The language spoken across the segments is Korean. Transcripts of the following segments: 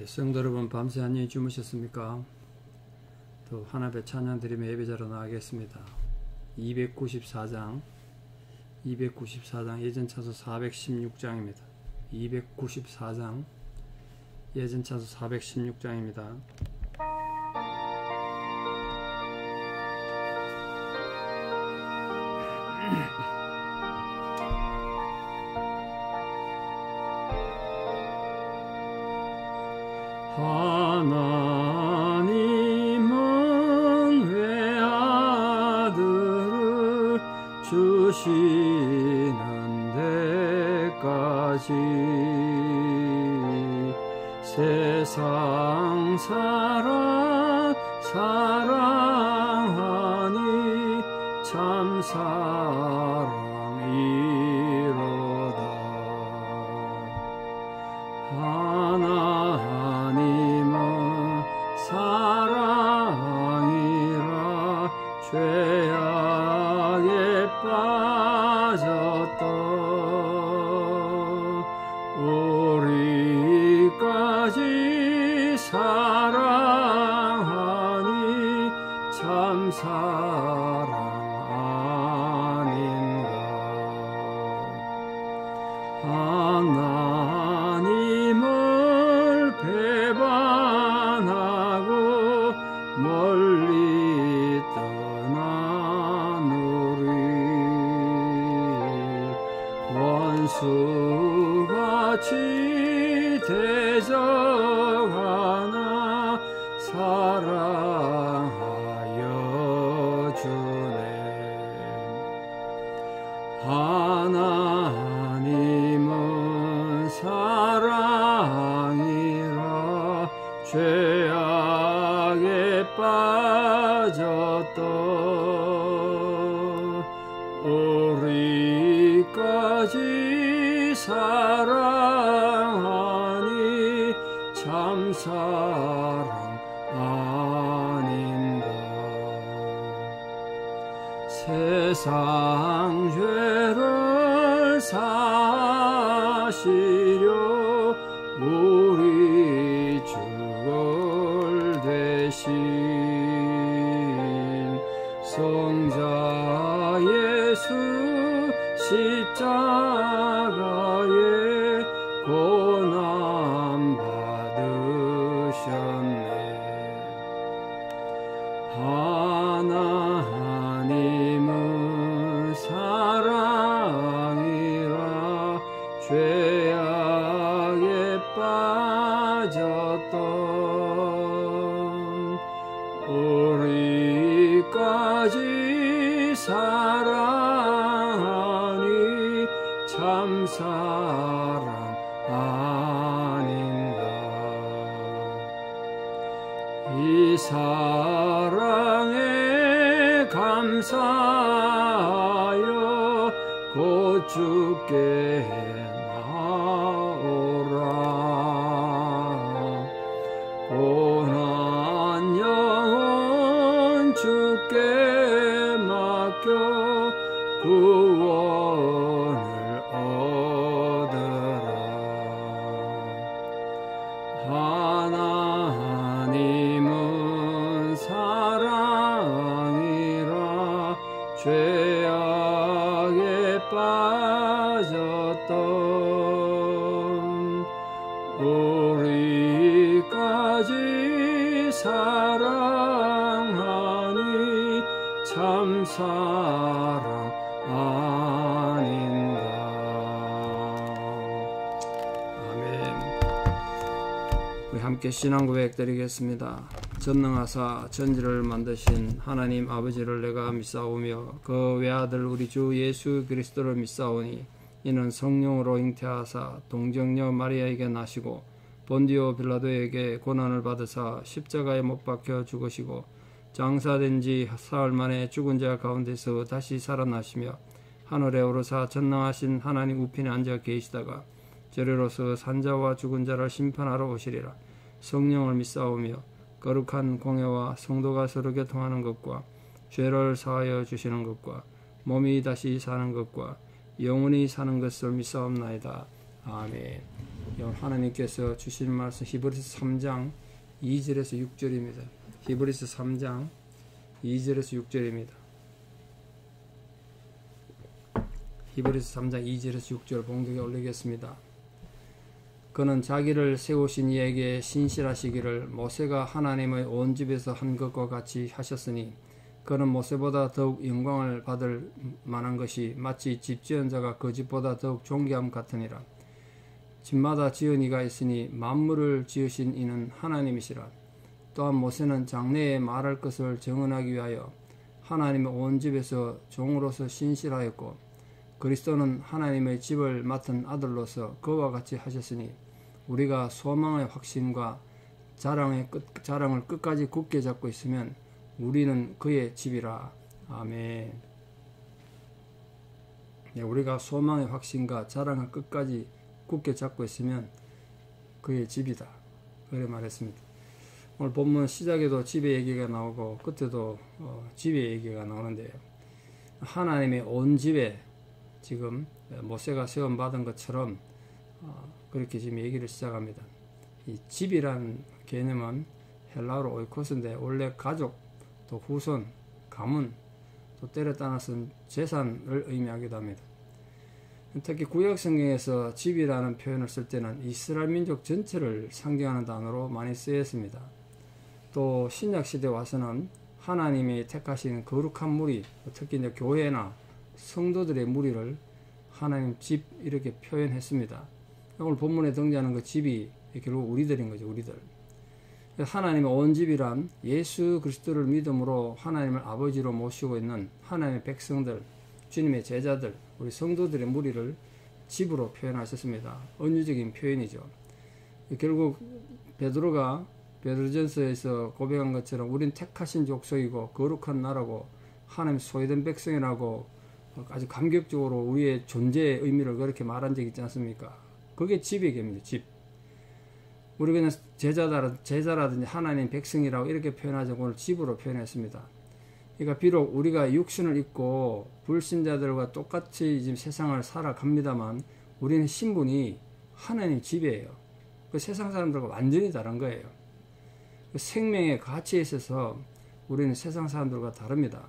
성도 여러분, 밤새 안녕히 주무셨습니까? 또 하나배 찬양 드리며 예배자로 나가겠습니다. 294장 예전 차수 416장입니다. 294장 예전 차수 416장입니다. 하나님은 외아들을 주시는 데까지 세상 사랑하니 참 사랑이로다. 하나님은 사랑이라 죄악에 빠졌던 우리까지 사랑하니 참 사랑 아닌가. 하나님을 배반하고 멀리 떠난 우리 원수같이 대적하나 사랑하여 주네. 하나님은 사랑이라 죄악에 빠졌던 우리까지 사랑하니 참 사랑 아닌가. 세상 죄를 사시려 우리 주를 대신 성자 예수 십자가에 고난 받으셨네. 하나님은 사랑이라 죄악에 빠졌던 우리까지 사랑하니 참 사랑 아닌가. 이 사랑에 감사하여 곧 주께 나오라. 고난 영혼 주께 맡겨 구원을 얻으라. 하나님은 사랑이라 죄악에 빠졌던 우리까지 사랑하니 참 사랑 아닌가. 아멘. 우리 함께 신앙 고백 드리겠습니다. 전능하사 천지를 만드신 하나님 아버지를 내가 믿사오며 그 외아들 우리 주 예수 그리스도를 믿사오니 이는 성령으로 잉태하사 동정녀 마리아에게 나시고 본디오 빌라도에게 고난을 받으사 십자가에 못 박혀 죽으시고 장사된 지 사흘 만에 죽은 자 가운데서 다시 살아나시며 하늘에 오르사 전능하신 하나님 우편에 앉아 계시다가 저리로서 산자와 죽은 자를 심판하러 오시리라. 성령을 믿사오며 거룩한 공예와 성도가 서로 교통하는 것과 죄를 사하여 주시는 것과 몸이 다시 사는 것과 영원히 사는 것을 믿사옵나이다. 아멘. 하나님께서 주신 말씀 히브리서 3장 2절에서 6절입니다. 히브리서 3장 2절에서 6절입니다. 히브리서 3장 2절에서 6절 봉독에 올리겠습니다. 그는 자기를 세우신 이에게 신실하시기를 모세가 하나님의 온 집에서 한 것과 같이 하셨으니 그는 모세보다 더욱 영광을 받을 만한 것이 마치 집 지은 자가 그 집보다 더욱 존귀함 같으니라. 집마다 지은 이가 있으니 만물을 지으신 이는 하나님이시라. 또한 모세는 장래에 말할 것을 정언하기 위하여 하나님의 온 집에서 종으로서 신실하였고 그리스도는 하나님의 집을 맡은 아들로서 그와 같이 하셨으니 우리가 소망의 확신과 자랑을 끝까지 굳게 잡고 있으면 우리는 그의 집이라. 아멘. 네, 우리가 소망의 확신과 자랑을 끝까지 굳게 잡고 있으면 그의 집이다. 그래 말했습니다. 오늘 본문 시작에도 집의 얘기가 나오고 끝에도 집의 얘기가 나오는데요. 하나님의 온 집에 지금 모세가 세움받은 것처럼 그렇게 지금 얘기를 시작합니다. 이 집이라는 개념은 헬라어로 오이코스인데 원래 가족, 또 후손, 가문, 또 때려 따라서는 재산을 의미하기도 합니다. 특히 구약 성경에서 집이라는 표현을 쓸 때는 이스라엘 민족 전체를 상징하는 단어로 많이 쓰였습니다. 또 신약 시대 와서는 하나님이 택하신 거룩한 무리, 특히 이제 교회나 성도들의 무리를 하나님 집 이렇게 표현했습니다. 오늘 본문에 등장하는 그 집이 결국 우리들인 거죠, 우리들. 하나님의 온 집이란 예수 그리스도를 믿음으로 하나님을 아버지로 모시고 있는 하나님의 백성들, 주님의 제자들, 우리 성도들의 무리를 집으로 표현하셨습니다. 은유적인 표현이죠. 결국 베드로가 베드로전서에서 고백한 것처럼 우린 택하신 족속이고 거룩한 나라고 하나님 소유된 백성이라고 아주 감격적으로 우리의 존재의 의미를 그렇게 말한 적이 있지 않습니까? 그게 집의 개념이죠. 집. 우리 그냥 제자라든지 하나님 백성이라고 이렇게 표현하지 않고 오늘 집으로 표현했습니다. 그러니까 비록 우리가 육신을 입고 불신자들과 똑같이 지금 세상을 살아갑니다만 우리는 신분이 하나님 집이에요. 그 세상 사람들과 완전히 다른 거예요. 그 생명의 가치에 있어서 우리는 세상 사람들과 다릅니다.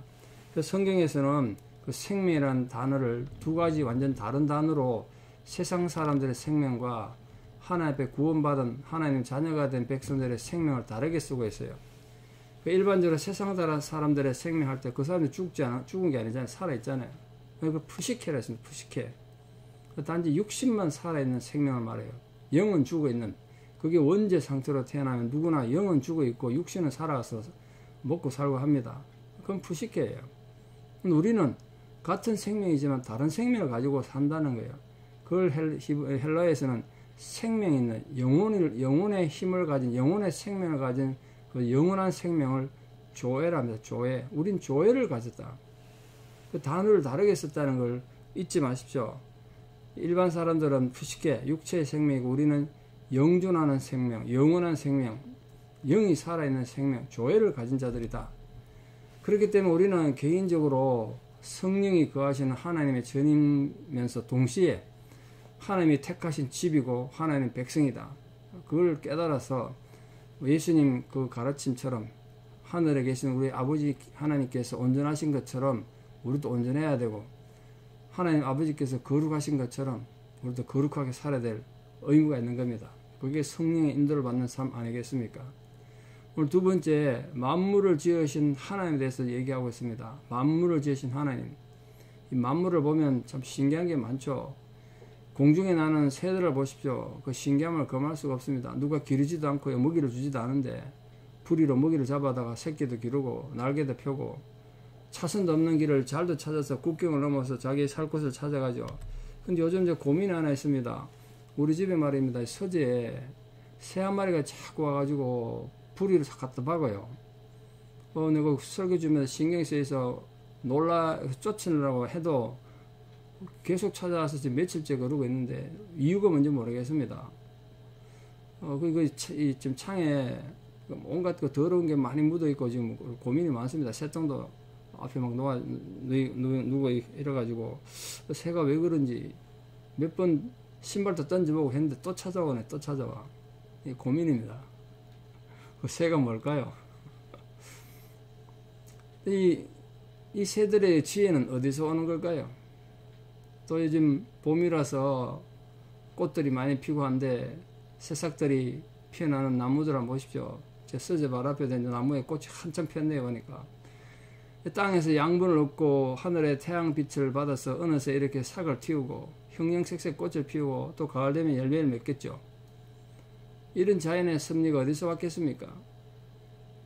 그래서 성경에서는 그 생명이라는 단어를 두 가지 완전 다른 단어로 세상 사람들의 생명과 하나님 앞에 구원받은 하나님 자녀가 된 백성들의 생명을 다르게 쓰고 있어요. 일반적으로 세상 사람들의 생명할 때 그 사람이 죽은 게 아니잖아요. 살아있잖아요. 그 푸시케라 했습니다. 푸시케. 단지 육신만 살아있는 생명을 말해요. 영은 죽어있는. 그게 원죄 상태로 태어나면 누구나 영은 죽어있고 육신은 살아서 먹고 살고 합니다. 그건 푸시케예요. 우리는 같은 생명이지만 다른 생명을 가지고 산다는 거예요. 그걸 헬라에서는 생명 있는 영혼의 힘을 가진 영혼의 생명을 가진 그 영원한 생명을 조회랍니다. 조회. 우린 조회를 가졌다. 그 단어를 다르게 썼다는 걸 잊지 마십시오. 일반 사람들은 푸시케, 육체의 생명이고 우리는 영존하는 생명, 영원한 생명, 영이 살아있는 생명, 조회를 가진 자들이다. 그렇기 때문에 우리는 개인적으로 성령이 거하시는 하나님의 전이면서 동시에 하나님이 택하신 집이고 하나님의 백성이다. 그걸 깨달아서 예수님 그 가르침처럼 하늘에 계신 우리 아버지 하나님께서 온전하신 것처럼 우리도 온전해야 되고 하나님 아버지께서 거룩하신 것처럼 우리도 거룩하게 살아야 될 의무가 있는 겁니다. 그게 성령의 인도를 받는 삶 아니겠습니까? 오늘 두 번째, 만물을 지으신 하나님에 대해서 얘기하고 있습니다. 만물을 지으신 하나님. 이 만물을 보면 참 신기한 게 많죠. 공중에 나는 새들을 보십시오. 그 신기함을 금할 수가 없습니다. 누가 기르지도 않고 먹이를 주지도 않은데 부리로 먹이를 잡아다가 새끼도 기르고 날개도 펴고 차선도 없는 길을 잘도 찾아서 국경을 넘어서 자기 살 곳을 찾아가죠. 근데 요즘 이제 고민이 하나 있습니다. 우리 집에 말입니다. 서재에 새 한 마리가 자꾸 와가지고 부리를 갖다 박아요. 내가 설교 주면서 신경이 쓰여서 쫓으려고 해도 계속 찾아와서 지금 며칠째 그러고 있는데 이유가 뭔지 모르겠습니다. 지금 창에 온갖 그 더러운 게 많이 묻어 있고 지금 고민이 많습니다. 새똥도 앞에 막 누워 이래가지고 새가 왜 그런지 몇 번 신발도 던져보고 했는데 또 찾아오네. 또 찾아와. 이 고민입니다. 그 새가 뭘까요? 이 새들의 지혜는 어디서 오는 걸까요? 또 요즘 봄이라서 꽃들이 많이 피고 한데 새싹들이 피어나는 나무들 한번 보십시오. 제 서재 발 앞에 있는 나무에 꽃이 한참 폈네요. 보니까 땅에서 양분을 얻고 하늘의 태양빛을 받아서 어느새 이렇게 삭을 틔우고 형형색색 꽃을 피우고 또 가을 되면 열매를 맺겠죠. 이런 자연의 섭리가 어디서 왔겠습니까?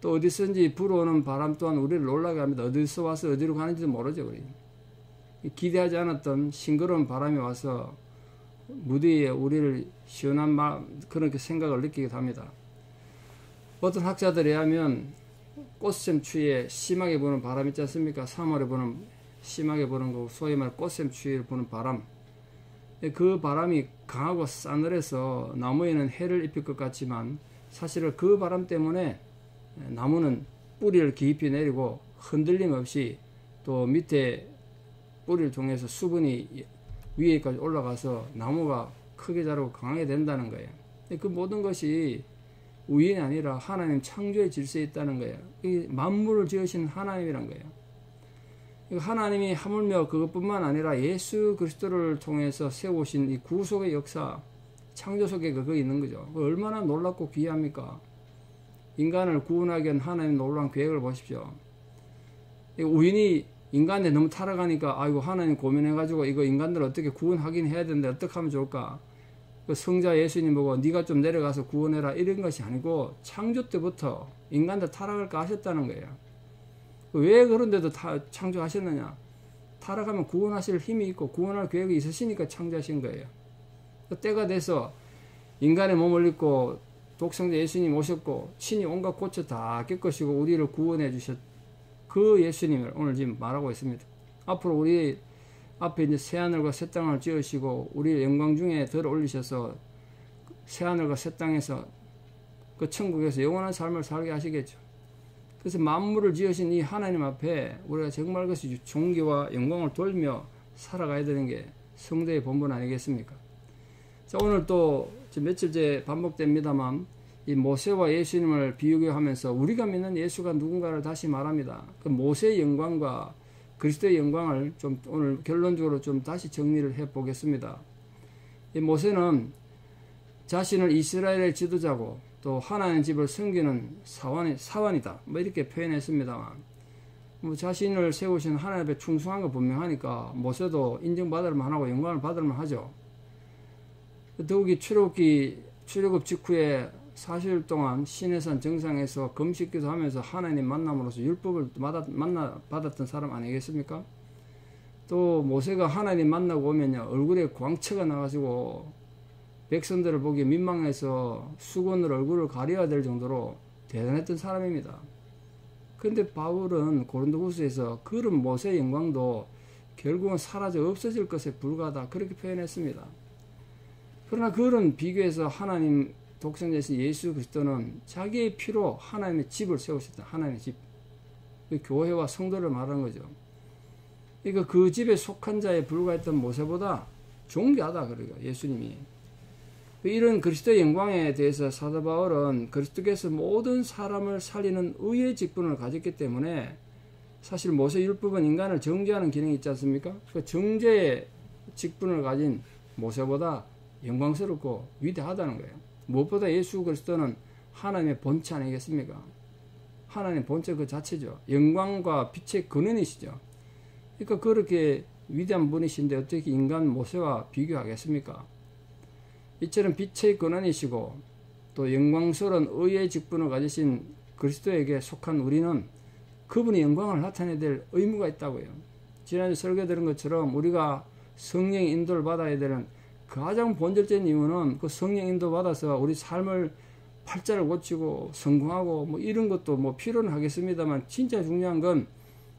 또 어디선지 불어오는 바람 또한 우리를 놀라게 합니다. 어디서 와서 어디로 가는지도 모르죠. 우리 기대하지 않았던 싱그러운 바람이 와서 무대 위에 우리를 시원한 마음, 그렇게 생각을 느끼기도 합니다. 어떤 학자들에 의하면 꽃샘 추위에 심하게 부는 바람 있지 않습니까? 3월에 부는 심하게 부는 거, 소위 말 꽃샘 추위를 부는 바람. 그 바람이 강하고 싸늘해서 나무에는 해를 입힐 것 같지만 사실은 그 바람 때문에 나무는 뿌리를 깊이 내리고 흔들림 없이 또 밑에 뿌리를 통해서 수분이 위에까지 올라가서 나무가 크게 자라고 강하게 된다는 거예요. 그 모든 것이 우연이 아니라 하나님 창조의 질서에 있다는 거예요. 이 만물을 지으신 하나님이란 거예요. 하나님이 하물며 그것뿐만 아니라 예수 그리스도를 통해서 세우신 이 구속의 역사, 창조 속에 그거 있는 거죠. 얼마나 놀랍고 귀합니까? 인간을 구원하기 위한 하나님의 놀라운 계획을 보십시오. 우연히 인간에 너무 타락하니까 아이고 하나님 고민해가지고 이거 인간들 어떻게 구원하긴 해야 되는데 어떻게 하면 좋을까? 그 성자 예수님 보고 네가 좀 내려가서 구원해라 이런 것이 아니고 창조 때부터 인간들 타락을 하셨다는 거예요. 왜 그런데도 창조하셨느냐? 타락하면 구원하실 힘이 있고 구원할 계획이 있으시니까 창조하신 거예요. 때가 돼서 인간의 몸을 입고 독생자 예수님 오셨고 친히 온갖 고쳐 다 겪으시고 우리를 구원해 주셨 그 예수님을 오늘 지금 말하고 있습니다. 앞으로 우리 앞에 이제 새하늘과 새 땅을 지으시고 우리의 영광 중에 덜 올리셔서 새하늘과 새 땅에서 그 천국에서 영원한 삶을 살게 하시겠죠. 그래서 만물을 지으신 이 하나님 앞에 우리가 정말 그것이 존귀와 영광을 돌며 살아가야 되는 게 성도의 본분 아니겠습니까? 자, 오늘 또 며칠째 반복됩니다만 이 모세와 예수님을 비교하면서 우리가 믿는 예수가 누군가를 다시 말합니다. 그 모세의 영광과 그리스도의 영광을 좀 오늘 결론적으로 좀 다시 정리를 해 보겠습니다. 이 모세는 자신을 이스라엘의 지도자고 또 하나님 집을 섬기는 사원이다. 뭐 이렇게 표현했습니다만 뭐 자신을 세우신 하나님 앞에 충성한 거 분명하니까 모세도 인정받을 만하고 영광을 받을 만하죠. 더욱이 출애굽 직후에 40일 동안 시내산 정상에서 금식기도 하면서 하나님 만남으로써 율법을 받았던 사람 아니겠습니까? 또 모세가 하나님 만나고 오면요 얼굴에 광채가 나가지고 백성들을 보기에 민망해서 수건으로 얼굴을 가려야 될 정도로 대단했던 사람입니다. 그런데 바울은 고린도후서에서 그런 모세의 영광도 결국은 사라져 없어질 것에 불과하다 그렇게 표현했습니다. 그러나 그런 비교에서 하나님 독생자이신 예수 그리스도는 자기의 피로 하나님의 집을 세우셨다. 하나님의 집. 그 교회와 성도를 말하는 거죠. 그러니까 그 집에 속한 자에 불과했던 모세보다 존귀하다. 그러니까 예수님이. 이런 그리스도의 영광에 대해서 사도 바울은 그리스도께서 모든 사람을 살리는 의의 직분을 가졌기 때문에 사실 모세 율법은 인간을 정죄하는 기능이 있지 않습니까? 그 정죄의 직분을 가진 모세보다 영광스럽고 위대하다는 거예요. 무엇보다 예수 그리스도는 하나님의 본체 아니겠습니까? 하나님의 본체 그 자체죠. 영광과 빛의 근원이시죠. 그러니까 그렇게 위대한 분이신데 어떻게 인간 모세와 비교하겠습니까? 이처럼 빛의 근원이시고 또 영광스러운 의의 직분을 가지신 그리스도에게 속한 우리는 그분의 영광을 나타내야 될 의무가 있다고요. 지난주 설교 들은 것처럼 우리가 성령의 인도를 받아야 되는 가장 본질적인 이유는 그 성령 인도 받아서 우리 삶을 팔자를 고치고 성공하고 뭐 이런 것도 뭐 필요는 하겠습니다만 진짜 중요한 건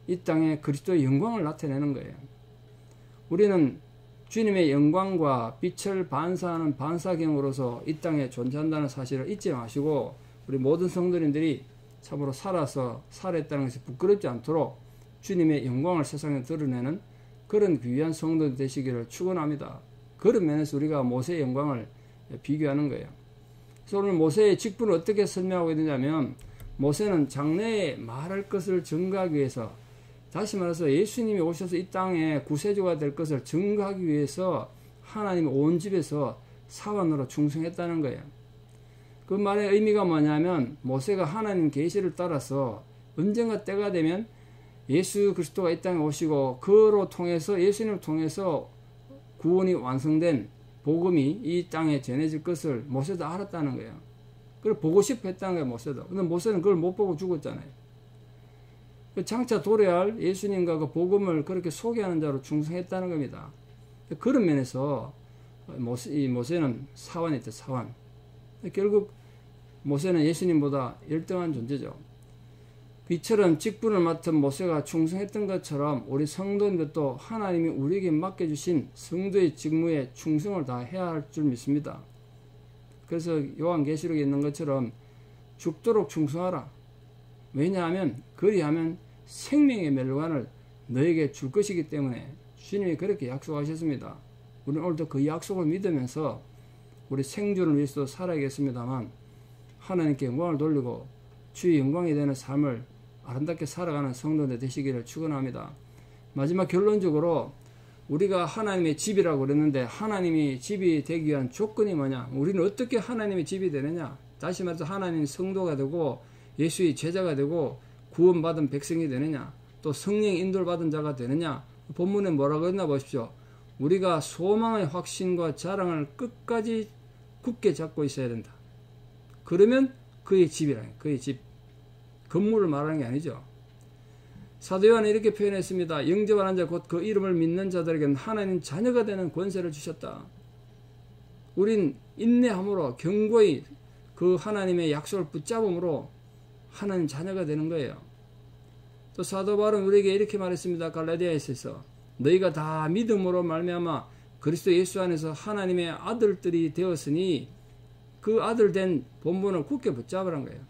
이 땅에 그리스도의 영광을 나타내는 거예요. 우리는 주님의 영광과 빛을 반사하는 반사경으로서 이 땅에 존재한다는 사실을 잊지 마시고 우리 모든 성도님들이 참으로 살아있다는 것이 부끄럽지 않도록 주님의 영광을 세상에 드러내는 그런 귀한 성도 되시기를 축원합니다. 그런 면에서 우리가 모세의 영광을 비교하는 거예요. 그래서 오늘 모세의 직분을 어떻게 설명하고 있느냐면, 모세는 장래에 말할 것을 증거하기 위해서, 다시 말해서 예수님이 오셔서 이 땅에 구세주가 될 것을 증거하기 위해서 하나님 온 집에서 사원으로 충성했다는 거예요. 그 말의 의미가 뭐냐면, 모세가 하나님 계시를 따라서 언젠가 때가 되면 예수 그리스도가 이 땅에 오시고 그로 통해서, 예수님을 통해서 구원이 완성된 복음이 이 땅에 전해질 것을 모세도 알았다는 거예요. 그걸 보고 싶어 했다는 거예요, 모세도. 근데 모세는 그걸 못 보고 죽었잖아요. 장차 도래할 예수님과 그 복음을 그렇게 소개하는 자로 충성했다는 겁니다. 그런 면에서 모세는 사원이었죠, 사원. 결국 모세는 예수님보다 열등한 존재죠. 이처럼 직분을 맡은 모세가 충성했던 것처럼 우리 성도님들도 하나님이 우리에게 맡겨주신 성도의 직무에 충성을 다해야 할 줄 믿습니다. 그래서 요한계시록에 있는 것처럼 죽도록 충성하라. 왜냐하면 그리하면 생명의 멸관을 너에게 줄 것이기 때문에 주님이 그렇게 약속하셨습니다. 우리는 오늘도 그 약속을 믿으면서 우리 생존을 위해서도 살아야겠습니다만, 하나님께 영광을 돌리고 주의 영광이 되는 삶을 아름답게 살아가는 성도들 되시기를 축원합니다. 마지막 결론적으로 우리가 하나님의 집이라고 그랬는데, 하나님이 집이 되기 위한 조건이 뭐냐? 우리는 어떻게 하나님의 집이 되느냐? 다시 말해서 하나님 성도가 되고 예수의 제자가 되고 구원받은 백성이 되느냐? 또 성령의 인도를 받은 자가 되느냐? 본문에 뭐라고 했나 보십시오. 우리가 소망의 확신과 자랑을 끝까지 굳게 잡고 있어야 된다. 그러면 그의 집이라는, 그의 집. 건물을 말하는 게 아니죠. 사도 요한은 이렇게 표현했습니다. 영접하는 자 곧 그 이름을 믿는 자들에게는 하나님 자녀가 되는 권세를 주셨다. 우린 인내함으로 견고히 그 하나님의 약속을 붙잡음으로 하나님 자녀가 되는 거예요. 또 사도 바울은 우리에게 이렇게 말했습니다. 갈라디아에서 너희가 다 믿음으로 말미암아 그리스도 예수 안에서 하나님의 아들들이 되었으니 그 아들 된 본분을 굳게 붙잡으란 거예요.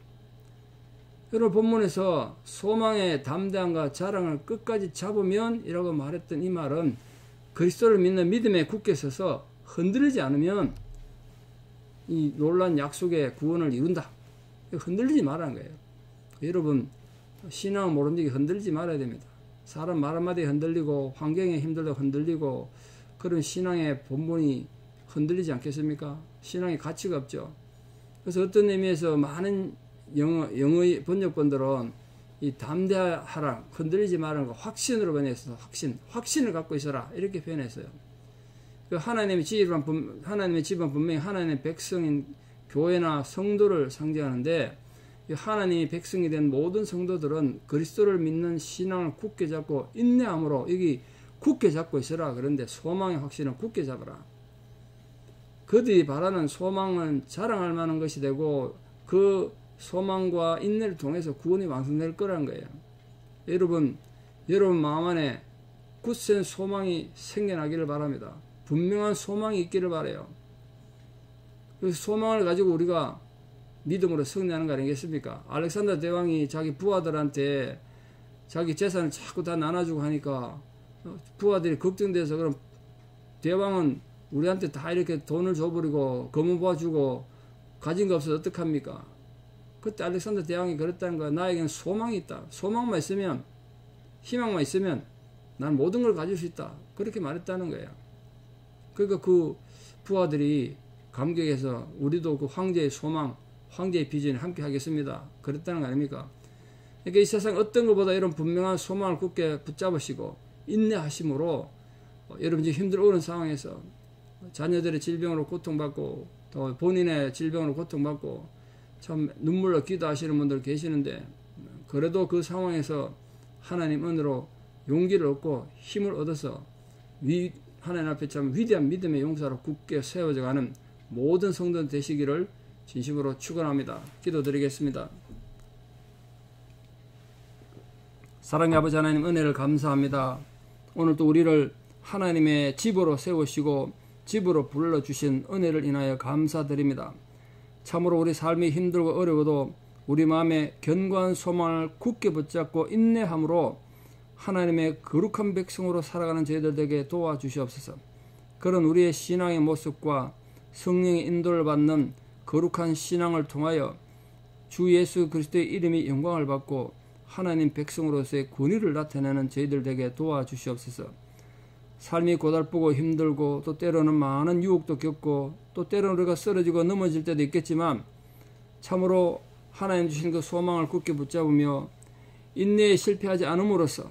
오늘 본문에서 소망의 담대함과 자랑을 끝까지 잡으면 이라고 말했던 이 말은 그리스도를 믿는 믿음에 굳게 서서 흔들리지 않으면 이 놀란 약속의 구원을 이룬다. 흔들리지 말라는 거예요. 여러분, 신앙을 모르는 게 흔들리지 말아야 됩니다. 사람 말 한마디에 흔들리고 환경에 힘들다 흔들리고 그런 신앙의 본분이 흔들리지 않겠습니까? 신앙의 가치가 없죠. 그래서 어떤 의미에서 많은 영어의 번역본들은 이 담대하라, 흔들리지 말라는 거 확신으로 번역해서 확신을 갖고 있어라 이렇게 표현했어요. 하나님의 집은 분명히 하나님의 백성인 교회나 성도를 상징하는데, 하나님의 백성이 된 모든 성도들은 그리스도를 믿는 신앙을 굳게 잡고 인내함으로 여기 굳게 잡고 있어라. 그런데 소망의 확신을 굳게 잡아라. 그들이 바라는 소망은 자랑할 만한 것이 되고 그 소망과 인내를 통해서 구원이 완성될 거라는 거예요. 여러분 마음 안에 굳센 소망이 생겨나기를 바랍니다. 분명한 소망이 있기를 바라요. 그 소망을 가지고 우리가 믿음으로 승리하는 거 아니겠습니까? 알렉산더 대왕이 자기 부하들한테 자기 재산을 자꾸 다 나눠주고 하니까 부하들이 걱정돼서, 그럼 대왕은 우리한테 다 이렇게 돈을 줘버리고 검은 보아 주고 가진 거 없어서 어떡합니까? 그때 알렉산더 대왕이 그랬다는 거야. 나에게는 소망이 있다. 소망만 있으면, 희망만 있으면 난 모든 걸 가질 수 있다. 그렇게 말했다는 거예요. 그러니까 그 부하들이 감격해서 우리도 그 황제의 소망, 황제의 비전을 함께 하겠습니다. 그랬다는 거 아닙니까? 그러니까 이 세상 어떤 것보다 이런 분명한 소망을 굳게 붙잡으시고 인내하심으로 여러분 지금 힘들어오는 상황에서 자녀들의 질병으로 고통받고 또 본인의 질병으로 고통받고 참 눈물로 기도하시는 분들 계시는데, 그래도 그 상황에서 하나님 은혜로 용기를 얻고 힘을 얻어서 하나님 앞에 참 위대한 믿음의 용사로 굳게 세워져가는 모든 성도들 되시기를 진심으로 축원합니다. 기도드리겠습니다. 사랑의 아버지 하나님, 은혜를 감사합니다. 오늘도 우리를 하나님의 집으로 세우시고 집으로 불러주신 은혜를 인하여 감사드립니다. 참으로 우리 삶이 힘들고 어려워도 우리 마음에 견고한 소망을 굳게 붙잡고 인내함으로 하나님의 거룩한 백성으로 살아가는 저희들에게 도와주시옵소서. 그런 우리의 신앙의 모습과 성령의 인도를 받는 거룩한 신앙을 통하여 주 예수 그리스도의 이름이 영광을 받고 하나님 백성으로서의 권위를 나타내는 저희들 되게 도와주시옵소서. 삶이 고달프고 힘들고 또 때로는 많은 유혹도 겪고 또 때로는 우리가 쓰러지고 넘어질 때도 있겠지만 참으로 하나님 주신 그 소망을 굳게 붙잡으며 인내에 실패하지 않음으로써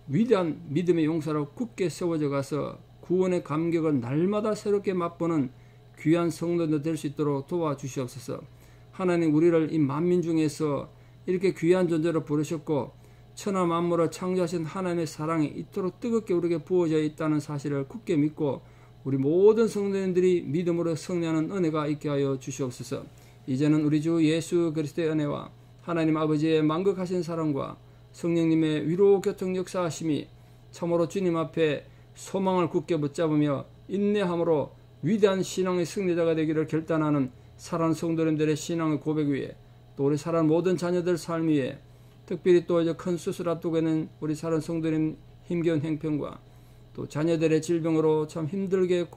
위대한 믿음의 용사로 굳게 세워져 가서 구원의 감격을 날마다 새롭게 맛보는 귀한 성도들 될 수 있도록 도와주시옵소서. 하나님 우리를 이 만민 중에서 이렇게 귀한 존재로 부르셨고 천하 만물을 창조하신 하나님의 사랑이 이토록 뜨겁게 우리에게 부어져 있다는 사실을 굳게 믿고 우리 모든 성도님들이 믿음으로 승리하는 은혜가 있게 하여 주시옵소서. 이제는 우리 주 예수 그리스도의 은혜와 하나님 아버지의 만극하신 사랑과 성령님의 위로 교통 역사하심이 참으로 주님 앞에 소망을 굳게 붙잡으며 인내함으로 위대한 신앙의 승리자가 되기를 결단하는 사랑하는 성도님들의 신앙의 고백 위에 또 우리 사랑하는 모든 자녀들 삶 위에 특별히 또 이제 큰 수술 앞두고 있는 우리 사랑하는 성도님 힘겨운 행편과 또 자녀들의 질병으로 참 힘들게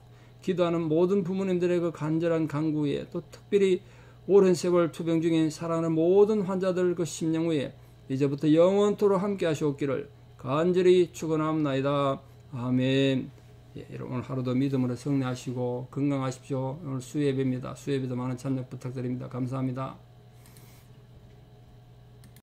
기도하는 모든 부모님들의 그 간절한 간구 위에 또 특별히 오랜 세월 투병 중인 사랑하는 모든 환자들 그 심령 위에 이제부터 영원토록 함께 하시옵기를 간절히 축원합니다. 아멘. 예, 여러분 오늘 하루도 믿음으로 승리하시고 건강하십시오. 오늘 수예배입니다. 수예배도 많은 참여 부탁드립니다. 감사합니다.